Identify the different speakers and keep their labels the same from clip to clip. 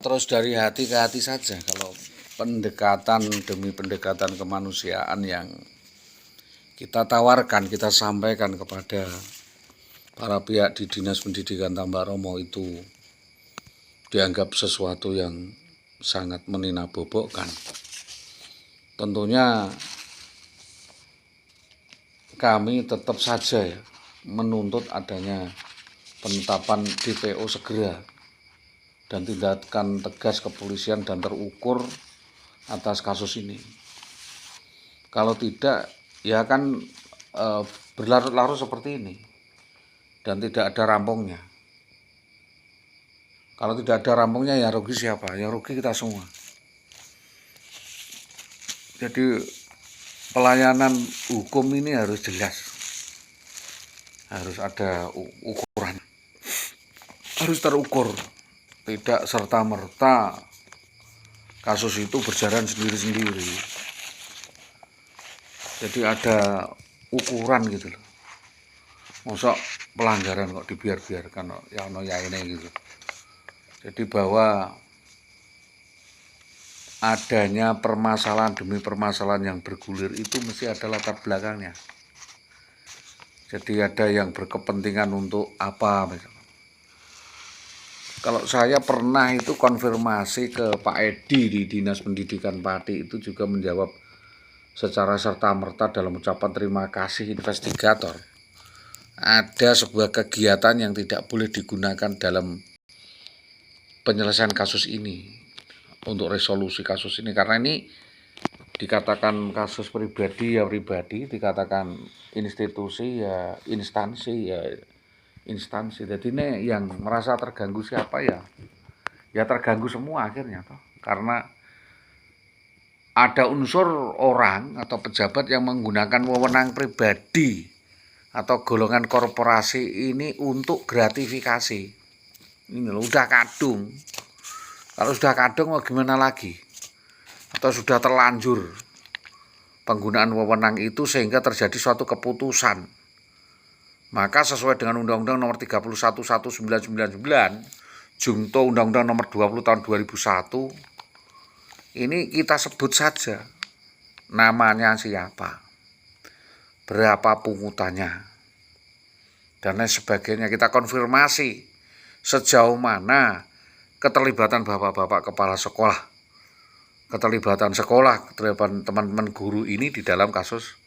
Speaker 1: Terus dari hati ke hati saja kalau pendekatan demi pendekatan kemanusiaan yang kita tawarkan, kita sampaikan kepada para pihak di Dinas Pendidikan Tambak Romo itu dianggap sesuatu yang sangat meninabobokan. Tentunya kami tetap saja menuntut adanya penetapan DPO segera dan tindakan tegas kepolisian dan terukur atas kasus ini. Kalau tidak, ya kan berlarut-larut seperti ini dan tidak ada rampungnya. Kalau tidak ada rampungnya ya rugi siapa? Ya rugi kita semua. Jadi pelayanan hukum ini harus jelas, harus ada ukuran, harus terukur, tidak serta-merta kasus itu berjalan sendiri-sendiri. Jadi ada ukuran gitu loh. Masa pelanggaran kok dibiar-biarkan ya ono ya ini gitu. Jadi bahwa adanya permasalahan demi permasalahan yang bergulir itu mesti ada latar belakangnya. Jadi ada yang berkepentingan untuk apa misalnya. Kalau saya pernah itu konfirmasi ke Pak Edi di Dinas Pendidikan Pati, itu juga menjawab secara serta-merta dalam ucapan terima kasih investigator. Ada sebuah kegiatan yang tidak boleh digunakan dalam penyelesaian kasus ini, untuk resolusi kasus ini, karena ini dikatakan kasus pribadi ya pribadi, dikatakan institusi ya instansi ya instansi. Jadi ini yang merasa terganggu siapa ya terganggu semua akhirnya toh, karena ada unsur orang atau pejabat yang menggunakan wewenang pribadi atau golongan korporasi ini untuk gratifikasi. Ini loh, udah kadung. Kalau sudah kadung mau gimana lagi? Atau sudah terlanjur penggunaan wewenang itu sehingga terjadi suatu keputusan. Maka sesuai dengan Undang-Undang Nomor 31 1999, Junto Undang-Undang Nomor 20 tahun 2001, ini kita sebut saja namanya siapa, berapa pungutannya, dan lain sebagainya. Kita konfirmasi sejauh mana keterlibatan bapak-bapak kepala sekolah, keterlibatan sekolah, keterlibatan teman-teman guru ini di dalam kasus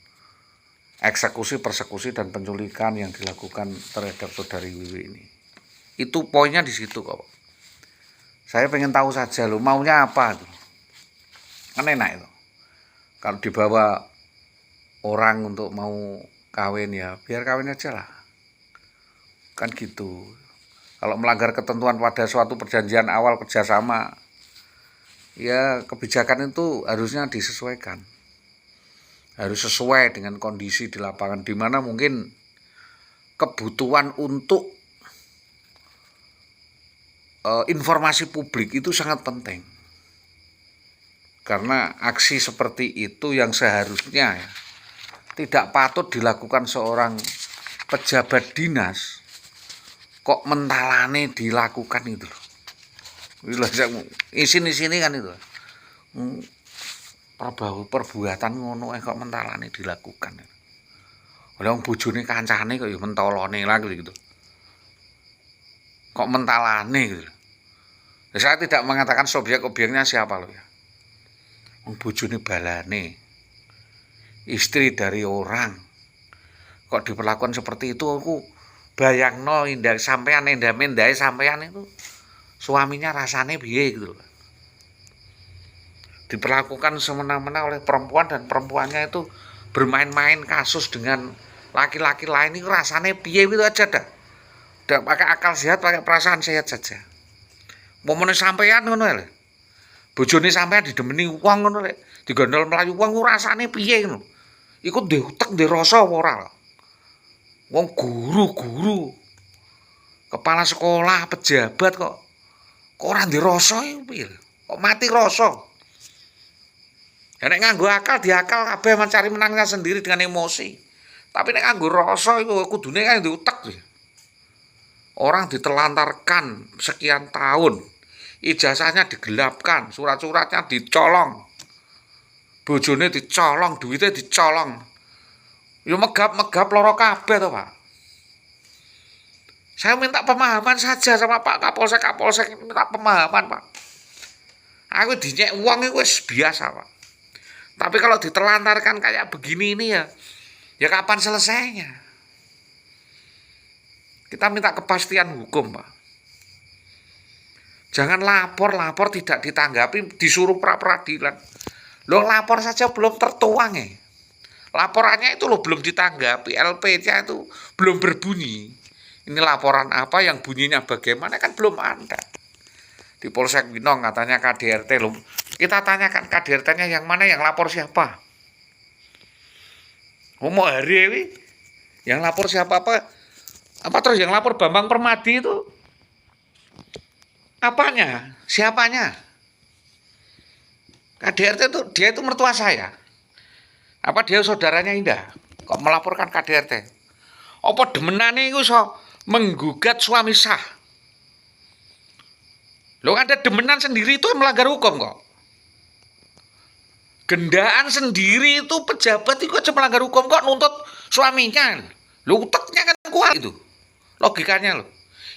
Speaker 1: eksekusi, persekusi, dan penculikan yang dilakukan terhadap saudari Wiwi ini. Itu poinnya di situ kok. Saya pengen tahu saja lo maunya apa tuh. Kan enak itu. Kalau dibawa orang untuk mau kawin ya biar kawin aja lah. Kan gitu. Kalau melanggar ketentuan pada suatu perjanjian awal kerjasama, ya kebijakan itu harusnya disesuaikan. Harus sesuai dengan kondisi di lapangan, di mana mungkin kebutuhan untuk informasi publik itu sangat penting. Karena aksi seperti itu yang seharusnya ya, tidak patut dilakukan seorang pejabat dinas, kok mentalane dilakukan itu loh. Isin-isini kan itu. Perbuatan ngono kok mentalane dilakukan. Orang bojone kancane kok ya mentolone lagi gitu. Kok mentalane gitu. Ya, saya tidak mengatakan subjek-objeknya siapa loh ya. Wong bojone balane, istri dari orang, kok diperlakukan seperti itu. Aku bayangno indah sampean endah-mendahe sampean itu suaminya rasane piye gitu loh. Diperlakukan semena-mena oleh perempuan dan perempuannya itu bermain-main kasus dengan laki-laki lain, itu rasane piye gitu aja dah. Udah pakai akal sehat, pakai perasaan sehat saja. Momone sampean ngono lho. Bojone sampean didemeni wong ngono lek, digondol mlayu wong rasane piye ngono. Iku ndek utek ndek rasa apa ora? Wong guru-guru, kepala sekolah, pejabat kok ora ndek rasa iku piye? Kok mati rasa? Ya nek nganggo akal diakal kabeh mencari menangnya sendiri dengan emosi. Tapi nek nganggo rasa iku kudune kan ndek utek. Orang ditelantarkan sekian tahun, ijazahnya digelapkan, surat-suratnya dicolong, bojone dicolong, duitnya dicolong. Yo megap-megap loro kabeh to, Pak. Saya minta pemahaman saja sama Pak Kapolsek. Kapolsek minta pemahaman, Pak. Aku dinyek uang itu wis biasa, Pak. Tapi kalau ditelantarkan kayak begini ini ya kapan selesainya? Kita minta kepastian hukum, Pak. Jangan lapor tidak ditanggapi, disuruh pra-peradilan. Lo lapor saja belum tertuang ya. Laporannya itu lo belum ditanggapi, LP-nya itu belum berbunyi. Ini laporan apa, yang bunyinya bagaimana, kan belum ada. Di Polsek Winong katanya KDRT lo. Kita tanyakan KDRT-nya yang mana, yang lapor siapa? Mau hari ini yang lapor siapa apa terus yang lapor Bambang Permadi itu apanya? Siapanya? KDRT itu dia itu mertua saya. Apa dia saudaranya Indah? Kok melaporkan KDRT? Apa demenane iku iso menggugat suami sah? Lo ada demenan sendiri itu melanggar hukum kok. Gendaan sendiri itu pejabat itu aja melanggar hukum kok nuntut suaminya. Lo uteknya kan kuat itu. Logikanya lo.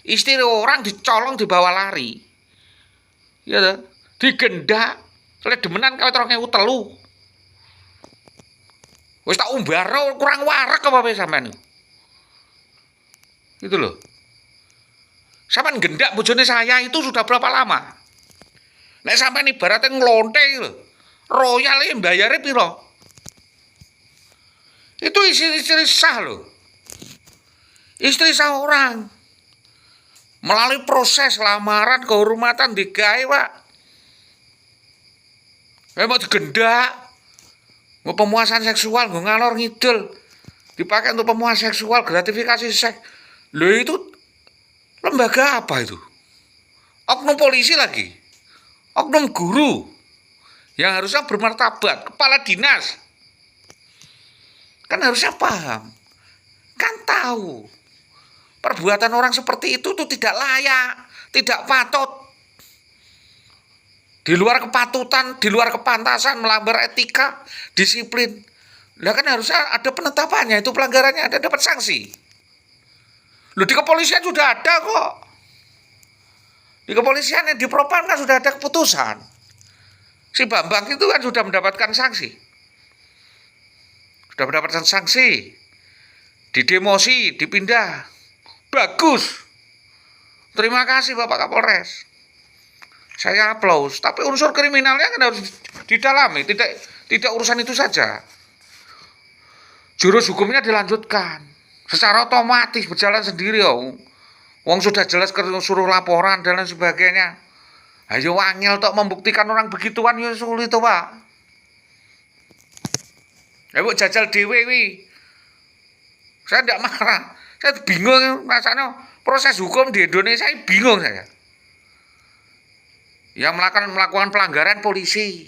Speaker 1: Istri orang dicolong dibawa lari. Ya, digendak. Oleh demenan kawit 2003. Wis tak umbaro kurang warak apa sampean. Itu loh. Sampean gendak bojone saya itu sudah berapa lama? Nek sampean ibaratnya nglonte lho. Royal iki mbayare piro? Itu istri sah loh. Istri sah orang. Melalui proses lamaran kehormatan digawe, Pak. Mau digendak. Mau pemuasan seksual, mau ngalor ngidul, dipakai untuk pemuasan seksual, gratifikasi seks. Loh itu lembaga apa itu? Oknum polisi lagi, oknum guru, yang harusnya bermartabat, kepala dinas. Kan harusnya paham, kan tahu. Perbuatan orang seperti itu tuh tidak layak, tidak patut. Di luar kepatutan, di luar kepantasan, melanggar etika, disiplin. Lah kan harusnya ada penetapannya, itu pelanggarannya ada dapat sanksi. Loh di kepolisian sudah ada kok. Di kepolisian yang di Propam kan sudah ada keputusan. Si Bambang itu kan sudah mendapatkan sanksi. Sudah mendapatkan sanksi. Didemosi, dipindah. Bagus. Terima kasih Bapak Kapolres. Saya aplaus, tapi unsur kriminalnya kan harus didalami, tidak urusan itu saja. Jurus hukumnya dilanjutkan, secara otomatis berjalan sendiri Wong sudah jelas suruh laporan dan lain sebagainya. Ayo wangil tok membuktikan orang begituan ya sulit to, Pak. Ayo jajal dhewe wi. Saya tidak marah, saya bingung rasanya proses hukum di Indonesia ini bingung saya. Yang melakukan pelanggaran polisi.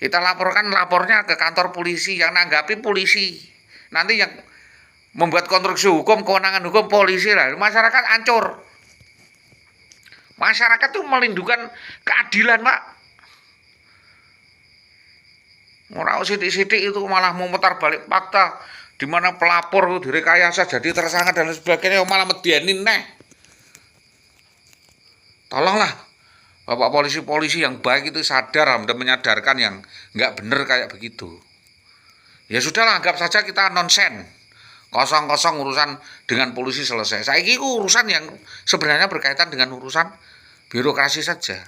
Speaker 1: Kita lapornya ke kantor polisi, yang nanggapi polisi. Nanti yang membuat konstruksi hukum, kewenangan hukum polisi lah. Masyarakat hancur. Masyarakat itu melindungi keadilan, Pak. Orang sidik-sidik itu malah memutar balik fakta, di mana pelapor itu direkayasa jadi tersangka dan sebagainya, malah medienin neh. Tolonglah. Bapak polisi-polisi yang baik itu sadar dan menyadarkan yang nggak benar kayak begitu. Ya sudahlah, anggap saja kita nonsen. Kosong-kosong urusan dengan polisi selesai. Saya ini urusan yang sebenarnya berkaitan dengan urusan birokrasi saja.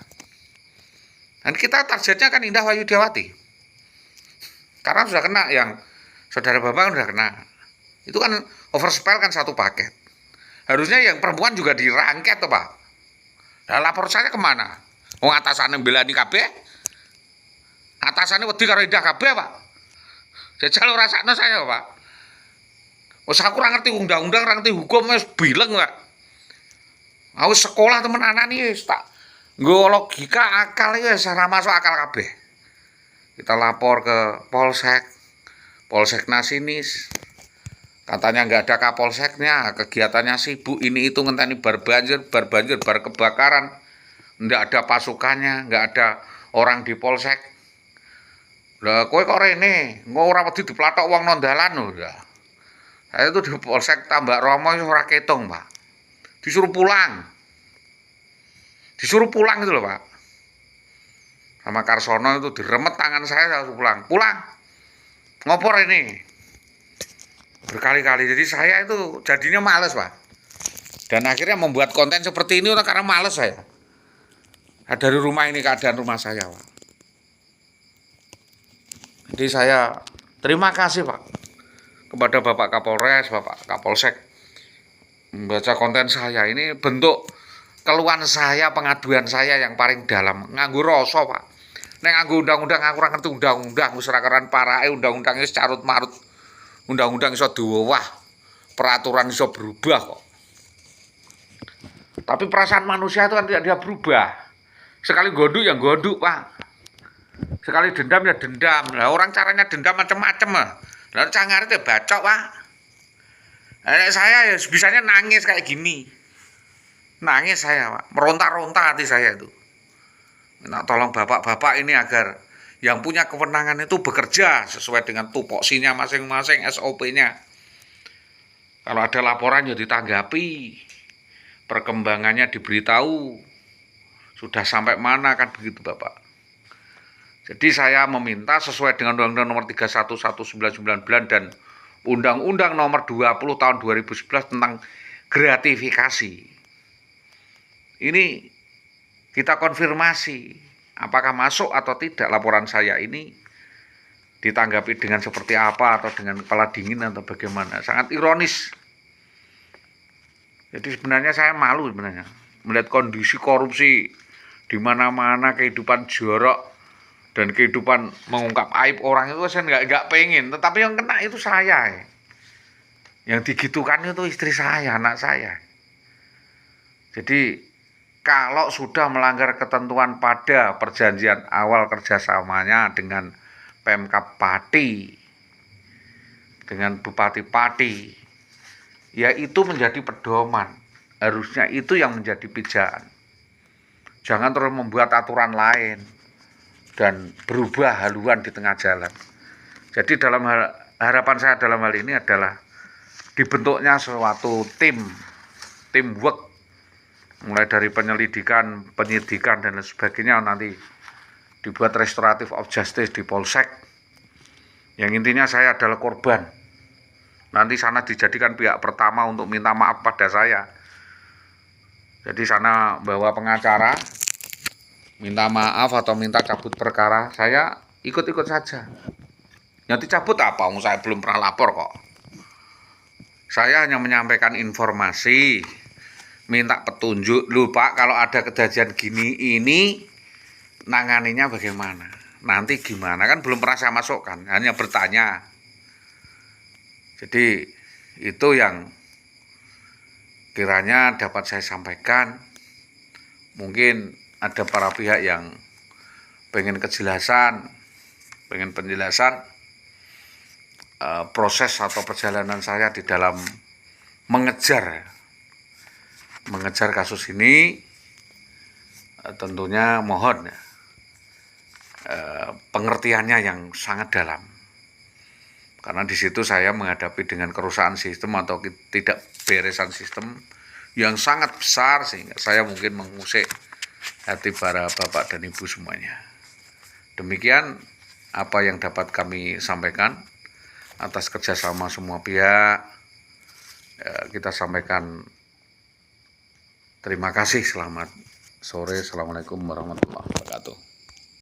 Speaker 1: Dan kita targetnya kan Indah Wayudiawati. Karena sudah kena yang saudara Bambang sudah kena. Itu kan overspell kan satu paket. Harusnya yang perempuan juga dirangket tuh, Pak. Nah, lapor saya kemana? Wong atasannya belani kabeh. Atasannya wedi karo Indah kabeh, Pak. Jajal ora sakno saya, Pak. Wes aku ora ngerti undang-undang, ora ngerti hukum, wis bileng, Pak. Aku sekolah temen anak nih wis tak nggo logika akal iki wis ora masuk akal kabeh. Kita lapor ke Polsek Nasinis. Katanya nggak ada kapolseknya, kegiatannya sibuk ini itu ngenteni bar banjir, bar kebakaran. nggak ada pasukannya, nggak ada orang di polsek. Lah kowe kok rene, engko ora wedi diplathok wong nang dalan lho. Saya itu di polsek Tambak Romo itu ora ketung, Pak. Disuruh pulang. Disuruh pulang itu loh, Pak. Sama Karsono itu diremet tangan saya harus pulang. Pulang. Ngopor ini. Berkali-kali. Jadi saya itu jadinya males, Pak. Dan akhirnya membuat konten seperti ini karena males saya. Dari rumah ini keadaan rumah saya, Pak. Jadi saya terima kasih, Pak, kepada Bapak Kapolres, Bapak Kapolsek membaca konten saya. Ini bentuk keluhan saya, pengaduan saya yang paling dalam. Nganggo rasa, Pak. Nek nganggo undang-undang aku ora ngerti undang-undang, wis ora keran parake undang-undang wis carut-marut. Undang-undang iso diwah, peraturan iso berubah kok. Tapi perasaan manusia itu kan tidak dia berubah. Sekali gonduk ya gonduk, Pak. Sekali dendam ya dendam. Lah orang caranya dendam macam-macam ah. Lah cangare itu bacok, Pak. Saya ya bisanya nangis kayak gini. Nangis saya, Pak. Meronta-ronta hati saya itu. Minta tolong bapak-bapak ini agar yang punya kewenangan itu bekerja sesuai dengan tupoksinya masing-masing, SOP-nya. Kalau ada laporan ya ditanggapi. Perkembangannya diberitahu. Sudah sampai mana kan begitu, Bapak. Jadi saya meminta sesuai dengan Undang-Undang Nomor 31 1999 dan Undang-Undang Nomor 20 Tahun 2011 tentang gratifikasi. Ini kita konfirmasi apakah masuk atau tidak laporan saya ini, ditanggapi dengan seperti apa atau dengan kepala dingin atau bagaimana. Sangat ironis. Jadi sebenarnya saya malu sebenarnya melihat kondisi korupsi di mana-mana, kehidupan jorok dan kehidupan mengungkap aib orang itu saya nggak pengen. Tetapi yang kena itu saya. Yang digitukan itu istri saya, anak saya. Jadi kalau sudah melanggar ketentuan pada perjanjian awal kerjasamanya dengan Pemkab Pati, dengan Bupati Pati, ya itu menjadi pedoman. Harusnya itu yang menjadi pijakan. Jangan terus membuat aturan lain dan berubah haluan di tengah jalan. Jadi dalam harapan saya dalam hal ini adalah dibentuknya suatu teamwork, mulai dari penyelidikan, penyidikan dan lain sebagainya, nanti dibuat restoratif of justice di Polsek. Yang intinya saya adalah korban. Nanti sana dijadikan pihak pertama untuk minta maaf pada saya. Jadi sana bawa pengacara, minta maaf atau minta cabut perkara, saya ikut-ikut saja. Nanti cabut apa? Saya belum pernah lapor kok. Saya hanya menyampaikan informasi, minta petunjuk. Loh Pak, kalau ada kejadian gini ini nanganinya bagaimana? Nanti gimana? Kan belum pernah saya masukkan, hanya bertanya. Jadi itu yang kiranya dapat saya sampaikan. Mungkin ada para pihak yang pengen kejelasan, pengen penjelasan proses atau perjalanan saya di dalam mengejar kasus ini. Tentunya mohon pengertiannya yang sangat dalam, karena di situ saya menghadapi dengan kerusakan sistem atau tidak beresan sistem yang sangat besar, sehingga saya mungkin mengusik hati para bapak dan ibu semuanya. Demikian apa yang dapat kami sampaikan atas kerjasama semua pihak. Kita sampaikan terima kasih. Selamat sore. Assalamualaikum warahmatullahi wabarakatuh.